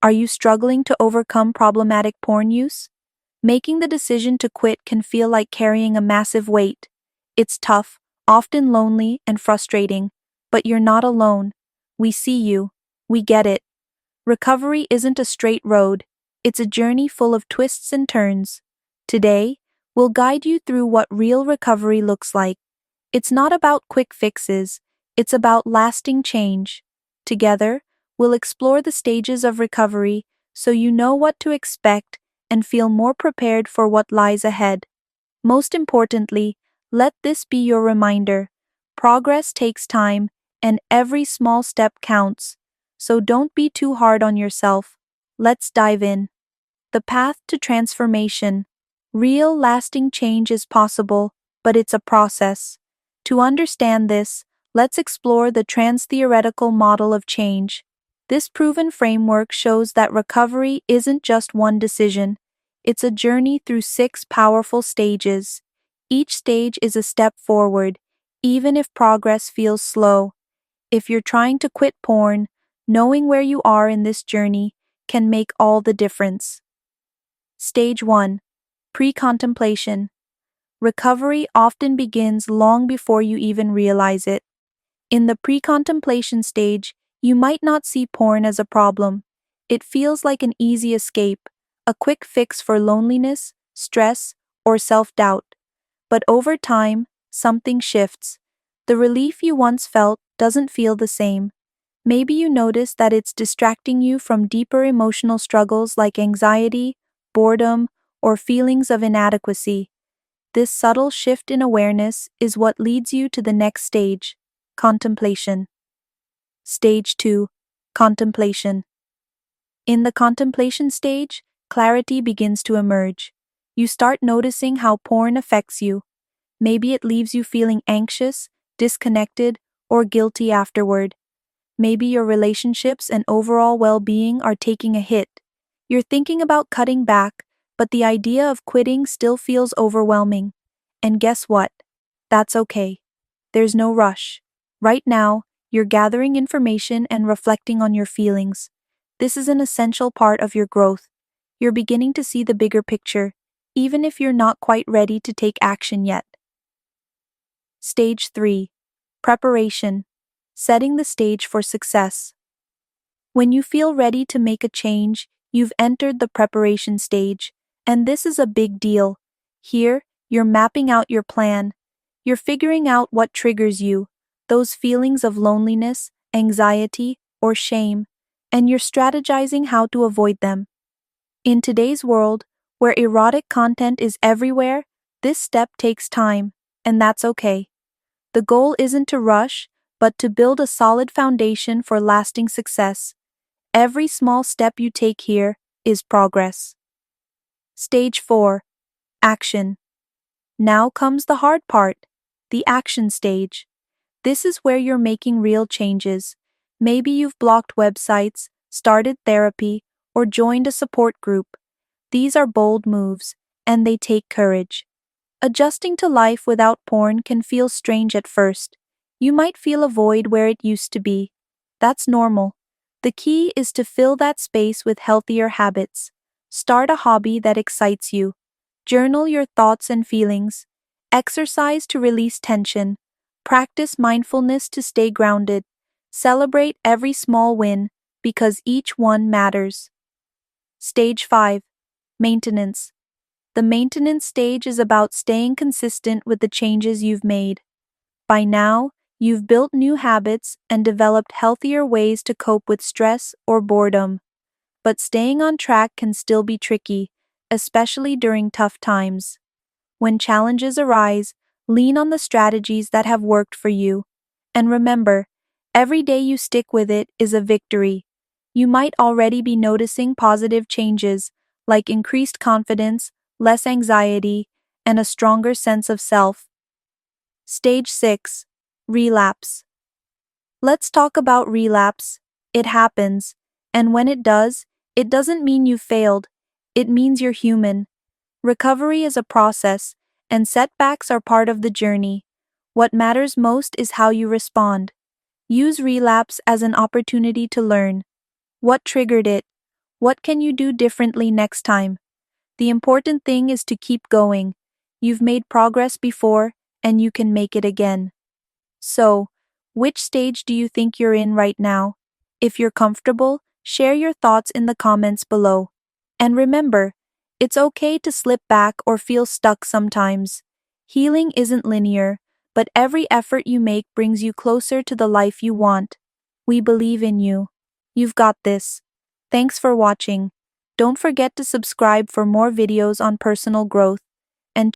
Are you struggling to overcome problematic porn use? Making the decision to quit can feel like carrying a massive weight. It's tough, often lonely and frustrating, but you're not alone. We see you. We get it. Recovery isn't a straight road. It's a journey full of twists and turns. Today, we'll guide you through what real recovery looks like. It's not about quick fixes. It's about lasting change. Together, we'll explore the stages of recovery so you know what to expect and feel more prepared for what lies ahead. Most importantly, let this be your reminder. Progress takes time, and every small step counts. So don't be too hard on yourself. Let's dive in. The path to transformation. Real, lasting change is possible, but it's a process. To understand this, let's explore the Transtheoretical Model of Change. This proven framework shows that recovery isn't just one decision. It's a journey through 6 powerful stages. Each stage is a step forward, even if progress feels slow. If you're trying to quit porn, knowing where you are in this journey can make all the difference. Stage 1. Precontemplation. Recovery often begins long before you even realize it. In the pre-contemplation stage, you might not see porn as a problem. It feels like an easy escape, a quick fix for loneliness, stress, or self-doubt. But over time, something shifts. The relief you once felt doesn't feel the same. Maybe you notice that it's distracting you from deeper emotional struggles like anxiety, boredom, or feelings of inadequacy. This subtle shift in awareness is what leads you to the next stage, contemplation. Stage 2. Contemplation. In the contemplation stage, clarity begins to emerge. You start noticing how porn affects you. Maybe it leaves you feeling anxious, disconnected, or guilty afterward. Maybe your relationships and overall well-being are taking a hit. You're thinking about cutting back, but the idea of quitting still feels overwhelming. And guess what? That's okay. There's no rush. Right now, you're gathering information and reflecting on your feelings. This is an essential part of your growth. You're beginning to see the bigger picture, even if you're not quite ready to take action yet. Stage 3. Preparation. Setting the stage for success. When you feel ready to make a change, you've entered the preparation stage, and this is a big deal. Here, you're mapping out your plan. You're figuring out what triggers you, those feelings of loneliness, anxiety, or shame, and you're strategizing how to avoid them. In today's world, where erotic content is everywhere, this step takes time, and that's okay. The goal isn't to rush, but to build a solid foundation for lasting success. Every small step you take here is progress. Stage 4. Action. Now comes the hard part, the action stage. This is where you're making real changes. Maybe you've blocked websites, started therapy, or joined a support group. These are bold moves, and they take courage. Adjusting to life without porn can feel strange at first. You might feel a void where it used to be. That's normal. The key is to fill that space with healthier habits. Start a hobby that excites you. Journal your thoughts and feelings. Exercise to release tension. Practice mindfulness to stay grounded. Celebrate every small win, because each one matters. Stage 5. Maintenance. The maintenance stage is about staying consistent with the changes you've made. By now, you've built new habits and developed healthier ways to cope with stress or boredom. But staying on track can still be tricky, especially during tough times. When challenges arise, lean on the strategies that have worked for you. And remember, every day you stick with it is a victory. You might already be noticing positive changes, like increased confidence, less anxiety, and a stronger sense of self. Stage 6. Relapse. Let's talk about relapse. It happens, and when it does, it doesn't mean you failed. It means you're human. Recovery is a process, and setbacks are part of the journey. What matters most is how you respond. Use relapse as an opportunity to learn. What triggered it? What can you do differently next time? The important thing is to keep going. You've made progress before, and you can make it again. So, which stage do you think you're in right now? If you're comfortable, share your thoughts in the comments below. And remember, it's okay to slip back or feel stuck sometimes. Healing isn't linear, but every effort you make brings you closer to the life you want. We believe in you. You've got this. Thanks for watching. Don't forget to subscribe for more videos on personal growth.